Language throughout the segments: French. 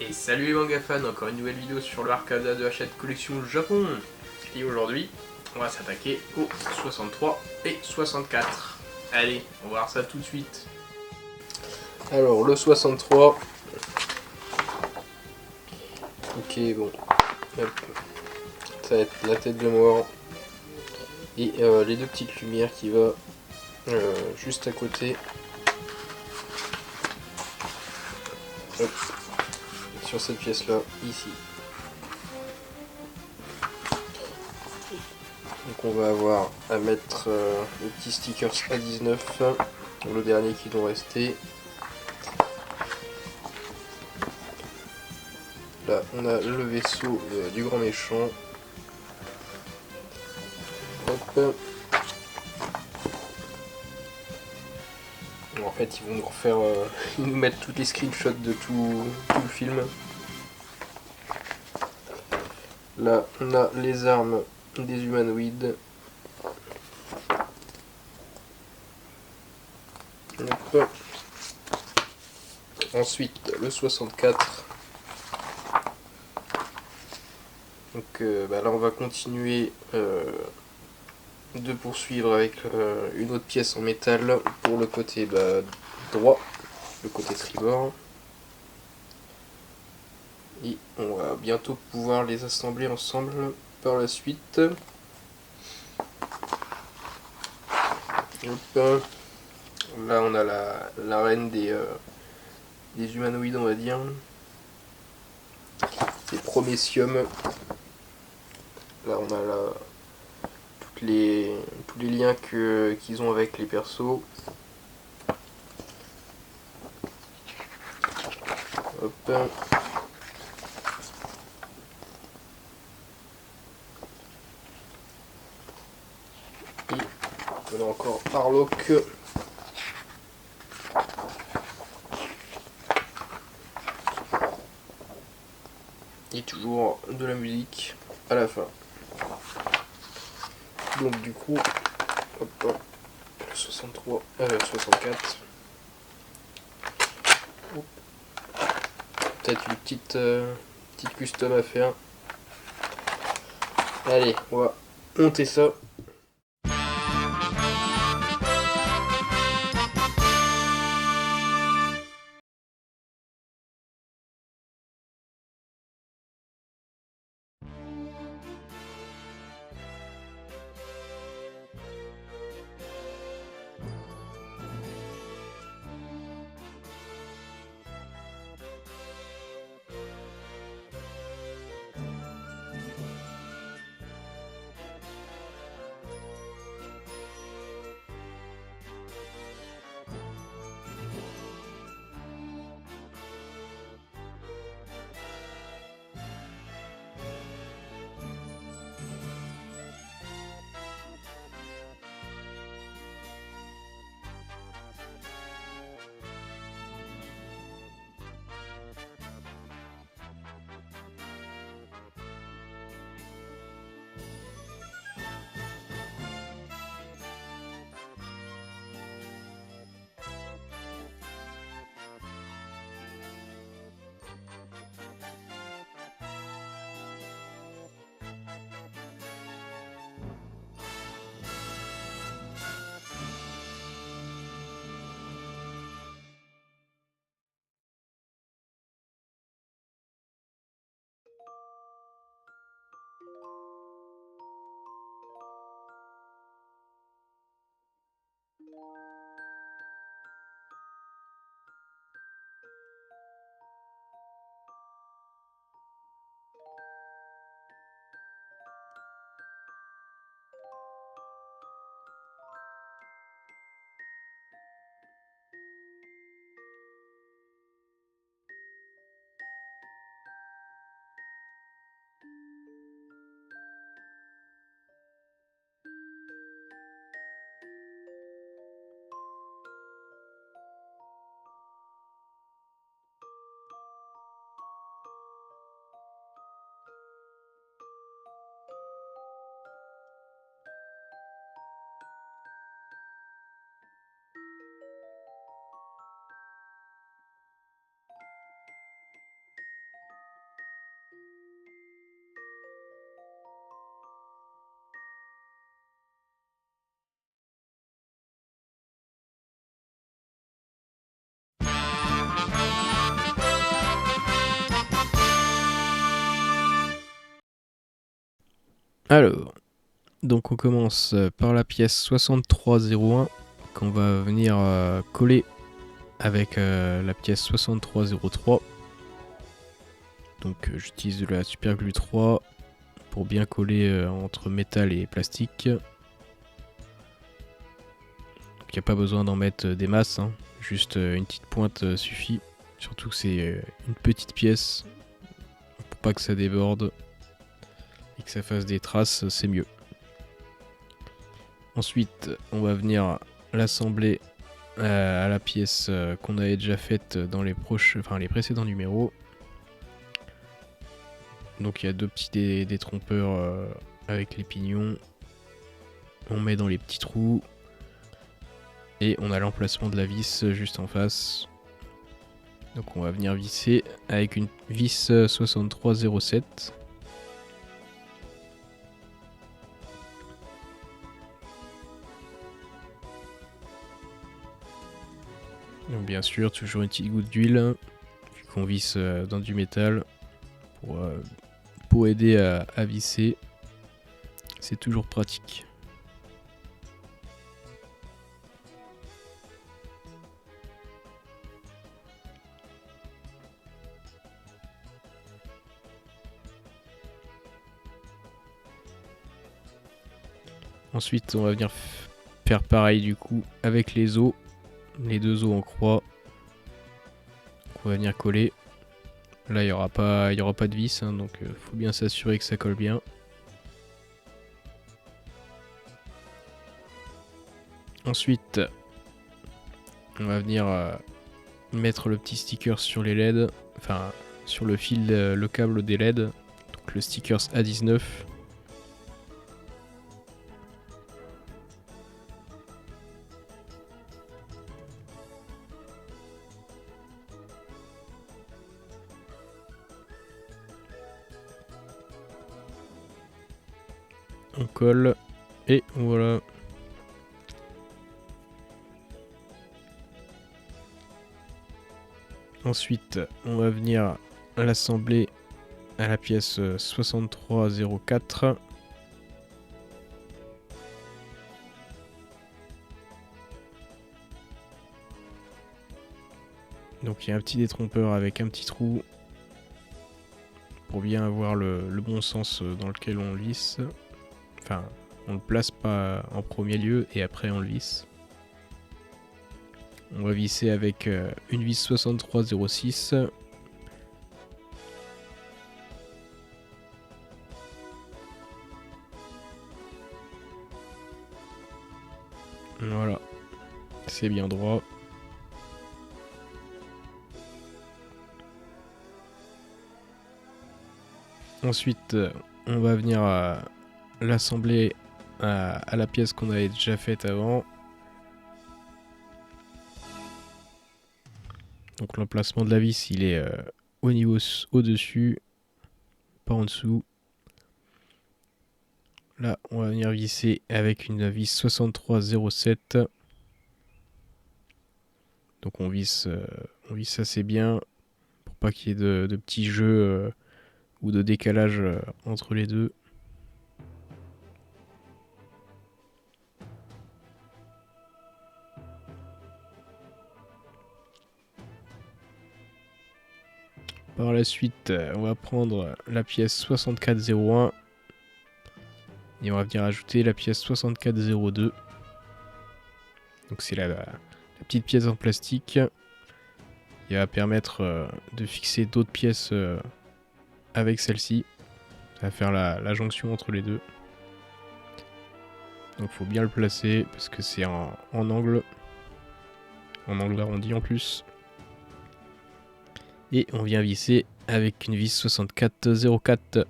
Et salut les manga fans, encore une nouvelle vidéo sur le Arcada de Hachette Collection Japon. Et aujourd'hui, on va s'attaquer aux 63 et 64. Allez, on va voir ça tout de suite. Alors, le 63. Ok, bon. Hop. Ça va être la tête de mort. Et les deux petites lumières qui va juste à côté. Hop. Sur cette pièce là, ici. Donc on va avoir à mettre le petit stickers A19, le dernier qui doit rester. Là on a le vaisseau du grand méchant. Hop. En fait ils vont nous refaire, ils nous mettent toutes les screenshots de tout le film. Là on a les armes des humanoïdes. Hop. Ensuite le 64. Donc là on va continuer de poursuivre avec une autre pièce en métal pour le côté droit, le côté tribord. Et on va bientôt pouvoir les assembler ensemble par la suite. Hop. Là on a la reine des humanoïdes, on va dire. C'est Promessium. Là on a tous les liens qu'ils ont avec les persos. Hop. Et on a encore Harlock. Et toujours de la musique à la fin. Donc du coup, hop, le 63, 64. Peut-être une petite custom à faire. Allez, on va monter ça. Alors, donc on commence par la pièce 6301 qu'on va venir coller avec la pièce 6303. Donc j'utilise de la super glue 3 pour bien coller entre métal et plastique. Donc il n'y a pas besoin d'en mettre des masses, hein. Juste une petite pointe suffit. Surtout que c'est une petite pièce, pour pas que ça déborde et que ça fasse des traces, c'est mieux. Ensuite, on va venir l'assembler à la pièce qu'on avait déjà faite dans les précédents numéros. Donc il y a deux petits détrompeurs avec les pignons. On met dans les petits trous. Et on a l'emplacement de la vis juste en face. Donc on va venir visser avec une vis 6307. Donc bien sûr, toujours une petite goutte d'huile, vu qu'on visse dans du métal, pour aider à visser. C'est toujours pratique. Ensuite, on va venir faire pareil du coup avec les os, les deux os en croix. On va venir coller. Là, il y aura pas de vis, hein, donc faut bien s'assurer que ça colle bien. Ensuite, on va venir mettre le petit sticker sur les LED, enfin sur le fil, le câble des LED, donc le stickers A19. On colle et voilà. Ensuite, on va venir l'assembler à la pièce 6304. Donc il y a un petit détrompeur avec un petit trou pour bien avoir le bon sens dans lequel on le visse. Enfin, on le place pas en premier lieu et après on le visse. On va visser avec une vis 6306. Voilà, c'est bien droit. Ensuite, on va venir l'assembler à la pièce qu'on avait déjà faite avant. Donc l'emplacement de la vis, il est au niveau au-dessus, pas en dessous. Là, on va venir visser avec une vis 6307. Donc on visse assez bien pour pas qu'il y ait de petits jeux ou de décalage entre les deux. Par la suite, on va prendre la pièce 6401 et on va venir ajouter la pièce 6402. Donc c'est la petite pièce en plastique qui va permettre de fixer d'autres pièces avec celle-ci. Ça va faire la jonction entre les deux. Donc il faut bien le placer parce que c'est en angle arrondi en plus. Et on vient visser avec une vis 6404.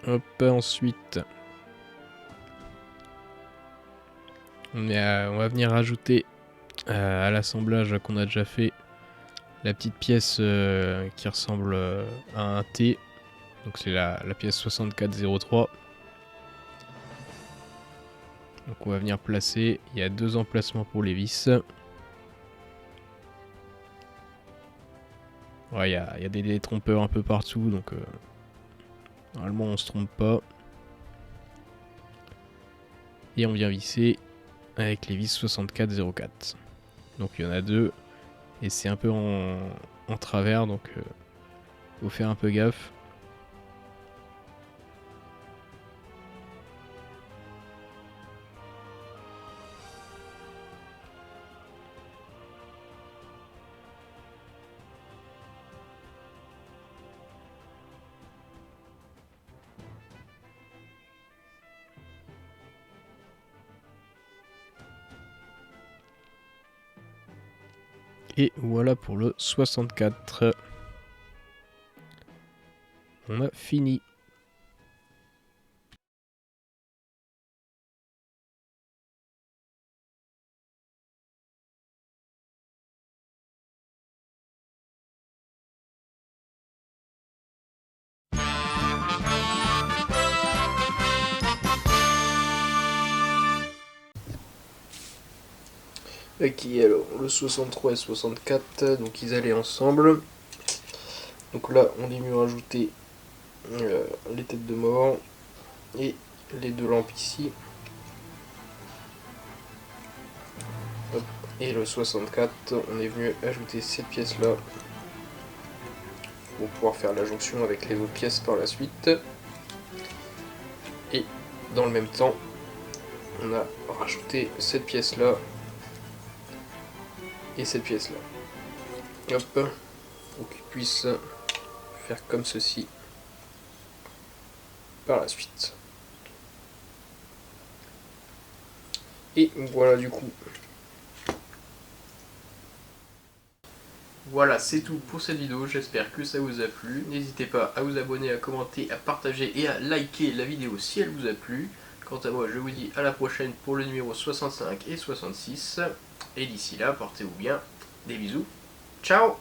Hop, ensuite, on va venir rajouter à l'assemblage qu'on a déjà fait, la petite pièce qui ressemble à un T. Donc c'est la pièce 6403. Donc on va venir placer. Il y a 2 emplacements pour les vis. Ouais, il y a des détrompeurs un peu partout, donc normalement on se trompe pas. Et on vient visser avec les vis 6404. Donc il y en a 2. Et c'est un peu en travers, donc faut faire un peu gaffe. Et voilà pour le 64. On a fini. Ok, alors le 63 et 64, donc ils allaient ensemble. Donc là, on est mieux rajouter les têtes de mort et les 2 lampes ici. Hop. Et le 64, on est venu ajouter cette pièce là pour pouvoir faire la jonction avec les autres pièces par la suite. Et dans le même temps, on a rajouté cette pièce là et cette pièce là. Hop, pour qu'ils puissent faire comme ceci par la suite. Et voilà du coup. Voilà, c'est tout pour cette vidéo, j'espère que ça vous a plu. N'hésitez pas à vous abonner, à commenter, à partager et à liker la vidéo si elle vous a plu. Quant à moi, je vous dis à la prochaine pour le numéro 65 et 66. Et d'ici là, portez-vous bien. Des bisous. Ciao!